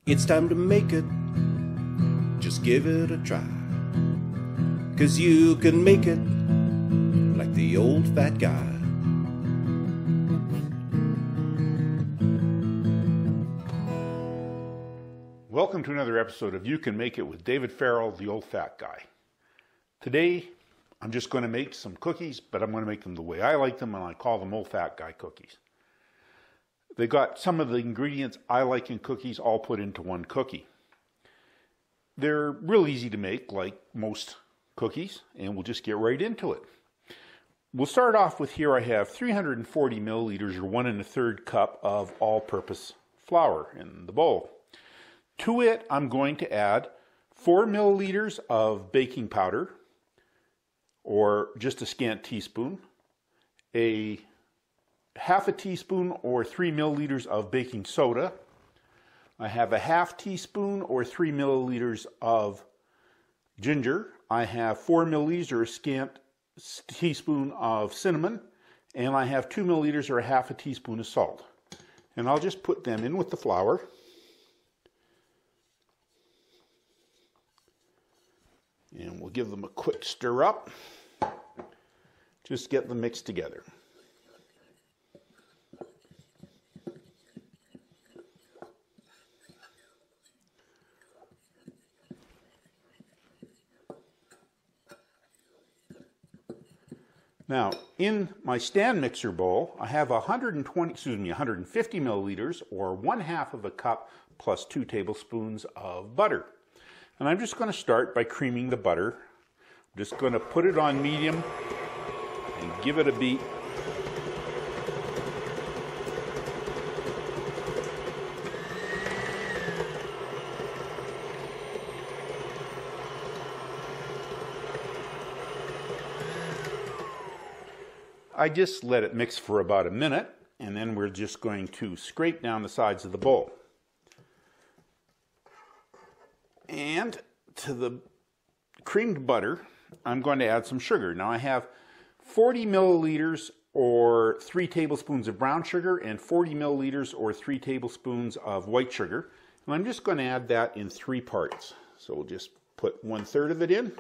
It's time to make it. Just give it a try. 'Cause you can make it like the old fat guy. Welcome to another episode of You Can Make It with David Farrell, the old fat guy. Today, I'm just going to make some cookies, but I'm going to make them the way I like them, and I call them old fat guy cookies. They got some of the ingredients I like in cookies all put into one cookie. They're real easy to make, like most cookies, and we'll just get right into it. We'll start off with, here I have 340 milliliters or 1 1/3 cup of all-purpose flour in the bowl. To it, I'm going to add 4 milliliters of baking powder, or just a scant teaspoon, a half a teaspoon or 3 milliliters of baking soda. I have a half teaspoon or 3 milliliters of ginger. I have 4 milliliters or a scant teaspoon of cinnamon, and I have 2 milliliters or a half a teaspoon of salt. And I'll just put them in with the flour. And we'll give them a quick stir up. Just get them mixed together. Now, in my stand mixer bowl, I have 150 milliliters or 1/2 a cup plus 2 tablespoons of butter. And I'm just going to start by creaming the butter. I'm just going to put it on medium and give it a beat. I just let it mix for about a minute, and then we're just going to scrape down the sides of the bowl. And to the creamed butter, I'm going to add some sugar. Now I have 40 milliliters or 3 tablespoons of brown sugar and 40 milliliters or 3 tablespoons of white sugar. And I'm just going to add that in 3 parts. So we'll just put 1/3 of it in.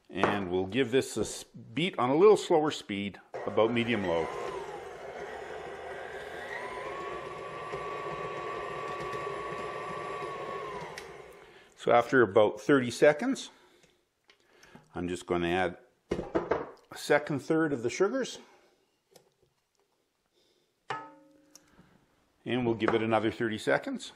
And we'll give this a beat on a little slower speed, about medium-low. So after about 30 seconds, I'm just going to add a 2/3 of the sugars. And we'll give it another 30 seconds.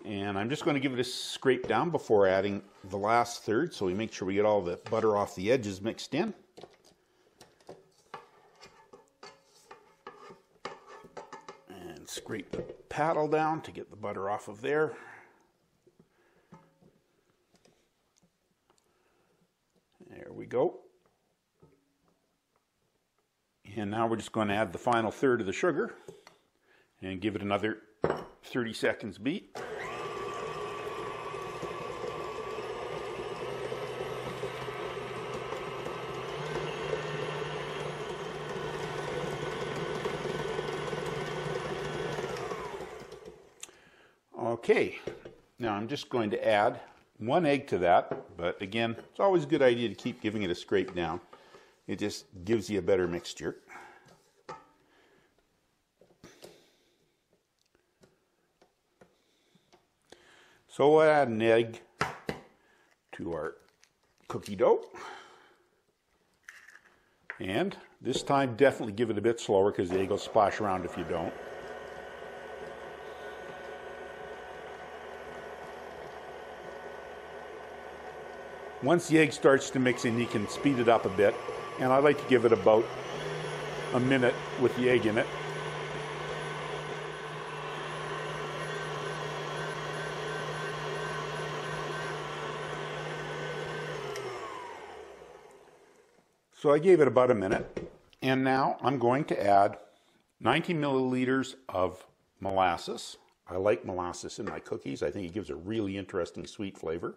And I'm just going to give it a scrape down before adding the last third, so we make sure we get all the butter off the edges mixed in. And scrape the paddle down to get the butter off of there. There we go. And now we're just going to add the final third of the sugar and give it another 30 seconds beat. Okay, now I'm just going to add 1 egg to that, but again, it's always a good idea to keep giving it a scrape down. It just gives you a better mixture. So we'll add an egg to our cookie dough. And this time, definitely give it a bit slower because the egg will splash around if you don't. Once the egg starts to mix in, you can speed it up a bit. And I like to give it about a minute with the egg in it. So I gave it about a minute. And now I'm going to add 90 milliliters of molasses. I like molasses in my cookies. I think it gives a really interesting sweet flavor.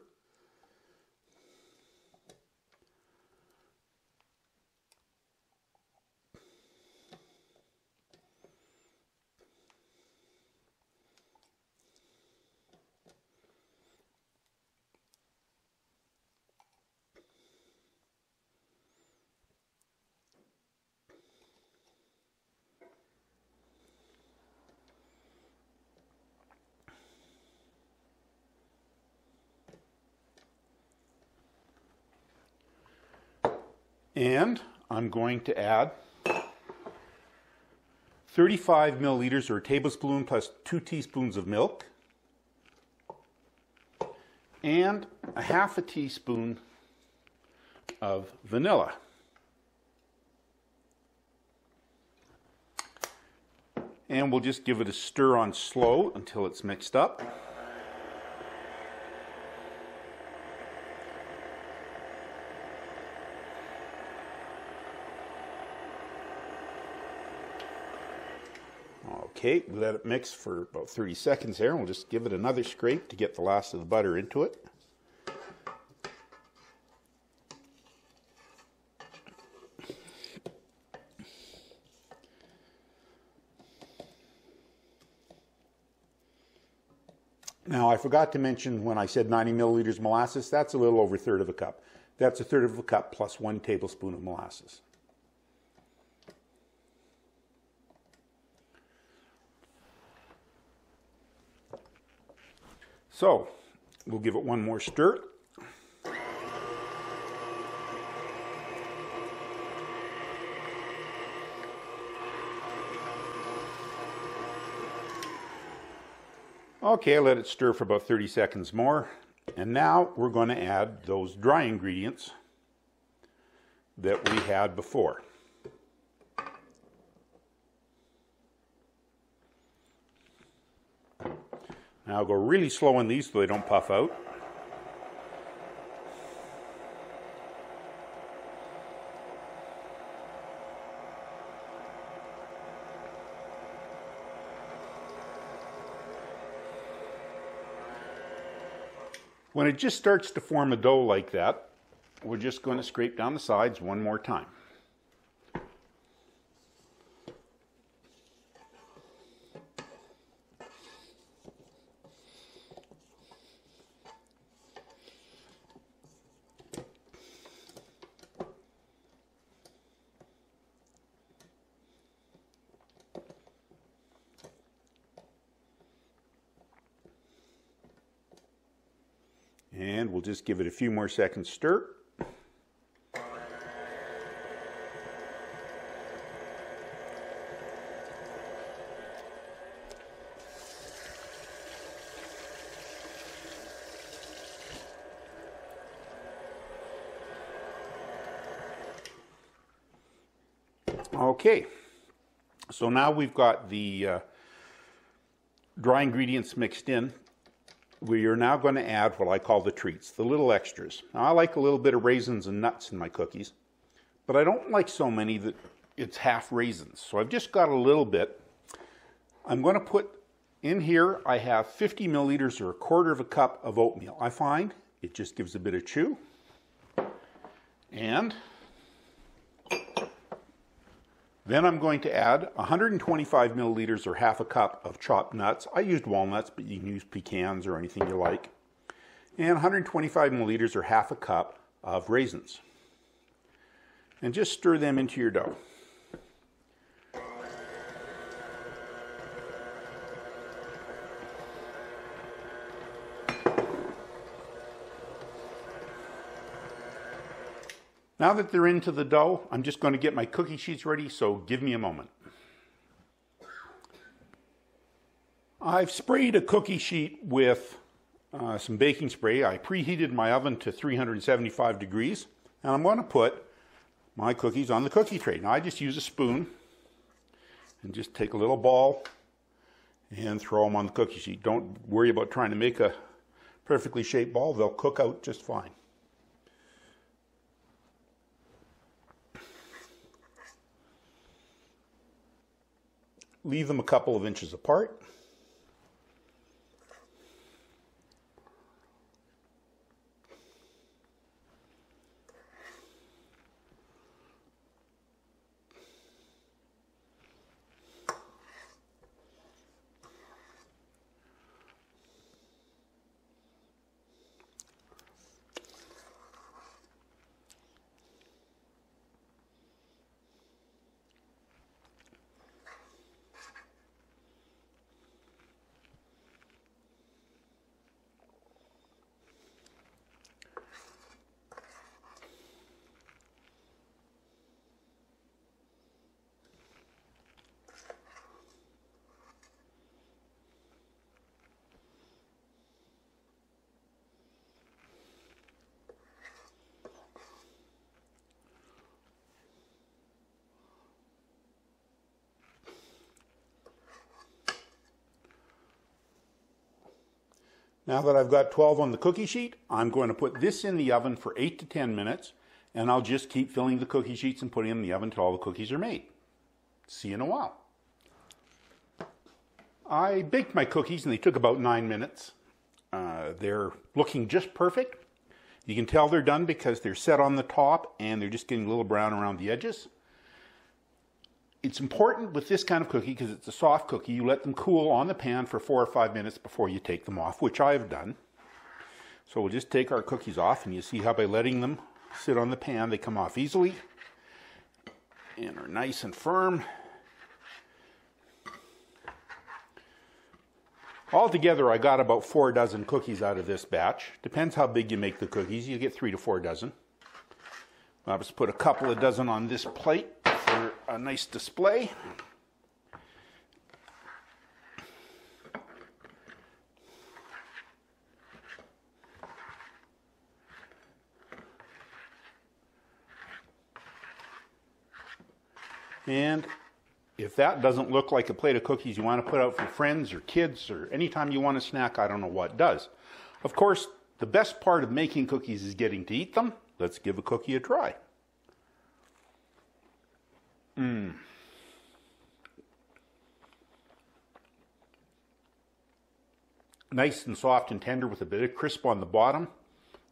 And I'm going to add 35 milliliters or a tablespoon plus 2 teaspoons of milk and a half a teaspoon of vanilla. And we'll just give it a stir on slow until it's mixed up. Okay, we let it mix for about 30 seconds there, and we'll just give it another scrape to get the last of the butter into it. Now, I forgot to mention when I said 90 milliliters molasses, that's a little over a third of a cup. That's a third of a cup plus 1 tablespoon of molasses. So, we'll give it one more stir. Okay, let it stir for about 30 seconds more. And now we're going to add those dry ingredients that we had before. Now I'll go really slow on these so they don't puff out. When it just starts to form a dough like that, we're just going to scrape down the sides one more time. And we'll just give it a few more seconds stir. Okay, so now we've got the dry ingredients mixed in. We are now going to add what I call the treats, the little extras. Now, I like a little bit of raisins and nuts in my cookies, but I don't like so many that it's half raisins. So I've just got a little bit. I'm going to put in here, I have 50 milliliters or a quarter of a cup of oatmeal. I find it just gives a bit of chew. And then I'm going to add 125 milliliters or half a cup of chopped nuts. I used walnuts, but you can use pecans or anything you like. And 125 milliliters or half a cup of raisins. And just stir them into your dough. Now that they're into the dough, I'm just going to get my cookie sheets ready, so give me a moment. I've sprayed a cookie sheet with some baking spray. I preheated my oven to 375 degrees, and I'm going to put my cookies on the cookie tray. Now I just use a spoon and just take a little ball and throw them on the cookie sheet. Don't worry about trying to make a perfectly shaped ball. They'll cook out just fine. Leave them a couple of inches apart. Now that I've got 12 on the cookie sheet, I'm going to put this in the oven for 8 to 10 minutes, and I'll just keep filling the cookie sheets and putting them in the oven until all the cookies are made. See you in a while. I baked my cookies and they took about 9 minutes. They're looking just perfect. You can tell they're done because they're set on the top and they're just getting a little brown around the edges. It's important with this kind of cookie, because it's a soft cookie, you let them cool on the pan for 4 or 5 minutes before you take them off, which I've done. So we'll just take our cookies off, and you see how by letting them sit on the pan, they come off easily and are nice and firm. Altogether, I got about 4 dozen cookies out of this batch. Depends how big you make the cookies. You get 3 to 4 dozen. I'll just put a couple of dozen on this plate for a nice display. And if that doesn't look like a plate of cookies you want to put out for friends or kids or anytime you want a snack, I don't know what does. Of course, the best part of making cookies is getting to eat them. Let's give a cookie a try. Nice and soft and tender with a bit of crisp on the bottom.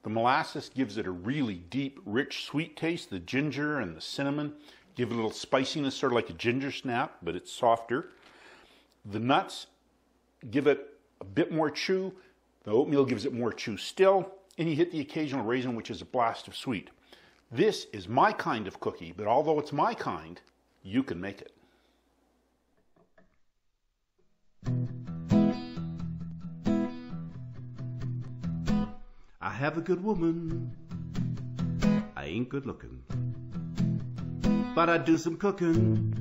The molasses gives it a really deep, rich, sweet taste. The ginger and the cinnamon give it a little spiciness, sort of like a ginger snap, but it's softer. The nuts give it a bit more chew. The oatmeal gives it more chew still. And you hit the occasional raisin, which is a blast of sweet. This is my kind of cookie, but although it's my kind, you can make it. I have a good woman. I ain't good looking, but I do some cooking.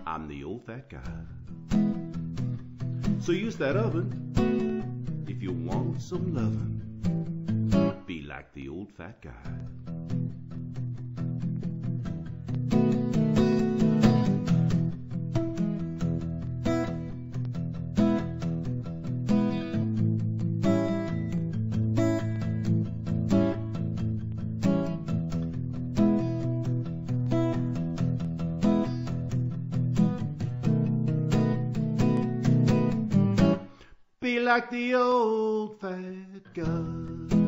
I'm the old fat guy. So use that oven if you want some lovin'. Be like the old fat guy. Be like the old fat guy.